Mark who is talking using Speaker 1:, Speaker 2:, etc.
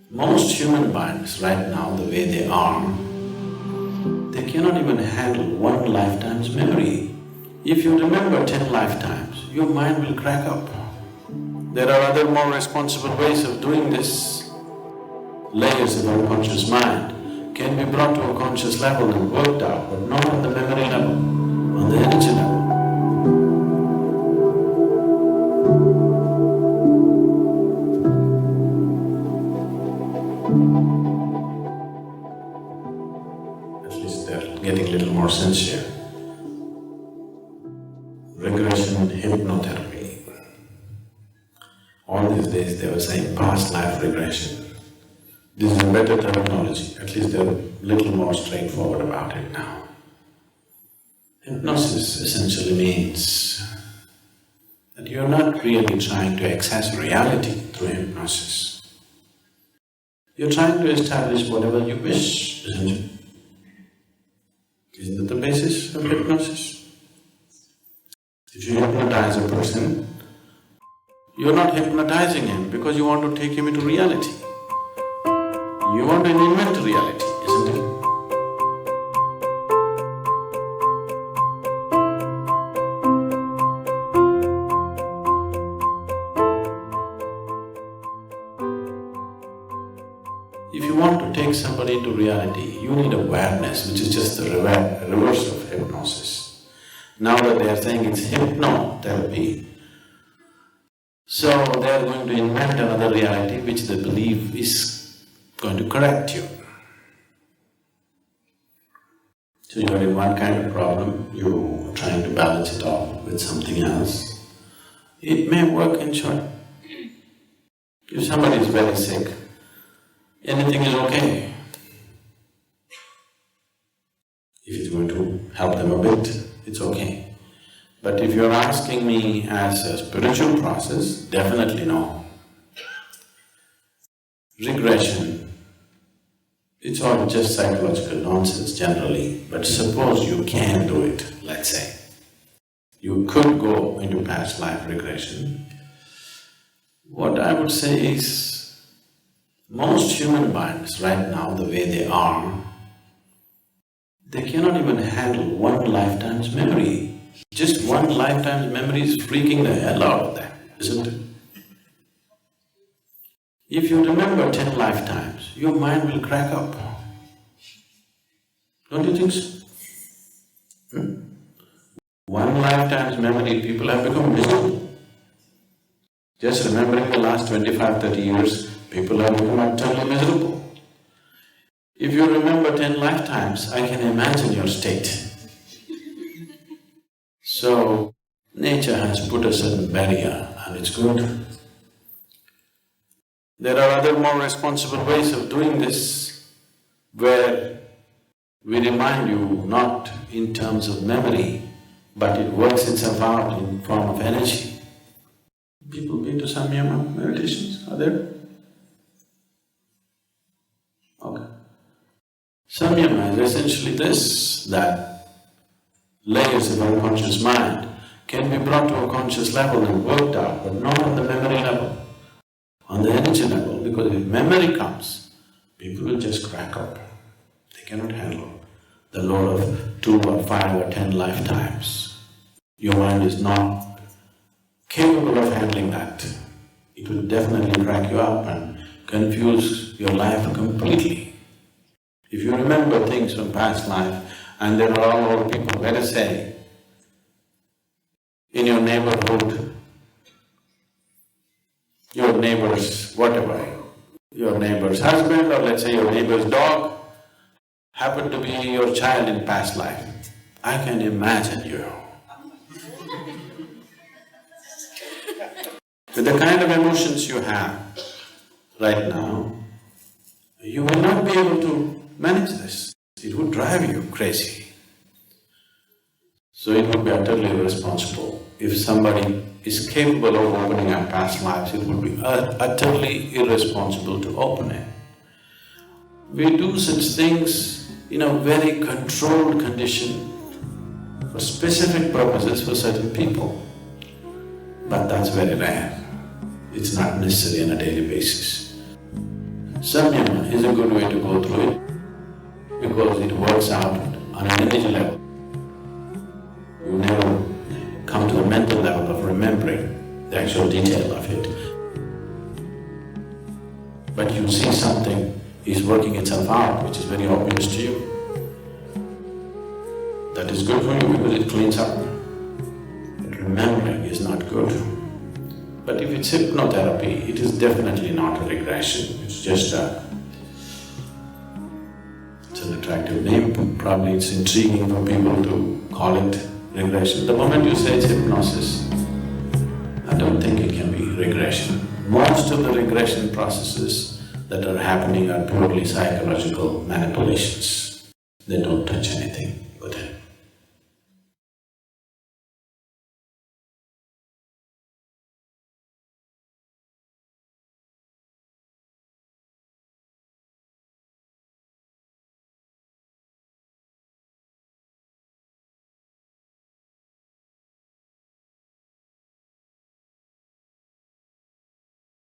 Speaker 1: Most human minds right now, the way they are, they cannot even handle one lifetime's memory. If you remember 10 lifetimes, your mind will crack up. There are other more responsible ways of doing this. Layers of unconscious mind can be brought to a conscious level and worked out, but not on the memory level, on the energy level. At least they're getting a little more sincere. Regression hypnotherapy. All these days they were saying past life regression. This is a better terminology, at least they're a little more straightforward about it now. Hypnosis essentially means that you're not really trying to access reality through hypnosis. You're trying to establish whatever you wish, isn't it? Isn't that the basis of hypnosis? If you hypnotize a person, you're not hypnotizing him because you want to take him into reality. You want to invent reality, isn't it? If you want to take somebody into reality, you need awareness, which is just the reverse of hypnosis. Now that they are saying it's hypnotherapy, so they are going to invent another reality which they believe is going to correct you. So you are in one kind of problem, you're trying to balance it off with something else. It may work in short. If somebody is very sick, anything is okay. If it's going to help them a bit, it's okay. But if you're asking me as a spiritual process, definitely no. Regression, it's all just psychological nonsense generally, but suppose you can do it, let's say. You could go into past life regression. What I would say is, most human minds right now, the way they are, they cannot even handle one lifetime's memory. Just one lifetime's memory is freaking the hell out of them, isn't it? If you remember 10 lifetimes, your mind will crack up. Don't you think so? One lifetime's memory, people have become miserable. Just remembering the last 25-30 years, people have become utterly miserable. If you remember 10 lifetimes, I can imagine your state. So, nature has put a certain barrier and it's good. There are other more responsible ways of doing this, where we remind you not in terms of memory, but it works itself out in form of energy. People been to samyama meditations, are there? Okay. Samyama is essentially this, that layers of unconscious mind can be brought to a conscious level and worked out, but not on the memory level, on the energy level, because if memory comes, people will just crack up. They cannot handle the load of 2 or 5 or 10 lifetimes. Your mind is not capable of handling that. It will definitely crack you up and confuse your life completely. If you remember things from past life and there are all old people, let us say, in your neighborhood, your neighbor's whatever, your neighbor's husband or let's say your neighbor's dog happened to be your child in past life. I can imagine you. With the kind of emotions you have right now, you will not be able to manage this. It would drive you crazy. So it would be utterly irresponsible. If somebody is capable of opening up past lives, it would be utterly irresponsible to open it. We do such things in a very controlled condition for specific purposes for certain people, but that's very rare. It's not necessary on a daily basis. Samyama is a good way to go through it because it works out on an energy level. You never come to the mental level of remembering the actual detail of it. But you see something is working itself out, which is very obvious to you. That is good for you because it cleans up. But remembering is not good. But if it's hypnotherapy, it is definitely not a regression. It's just it's an attractive name. Probably it's intriguing for people to call it regression. The moment you say it's hypnosis, I don't think it can be regression. Most of the regression processes that are happening are purely psychological manipulations. They don't touch anything.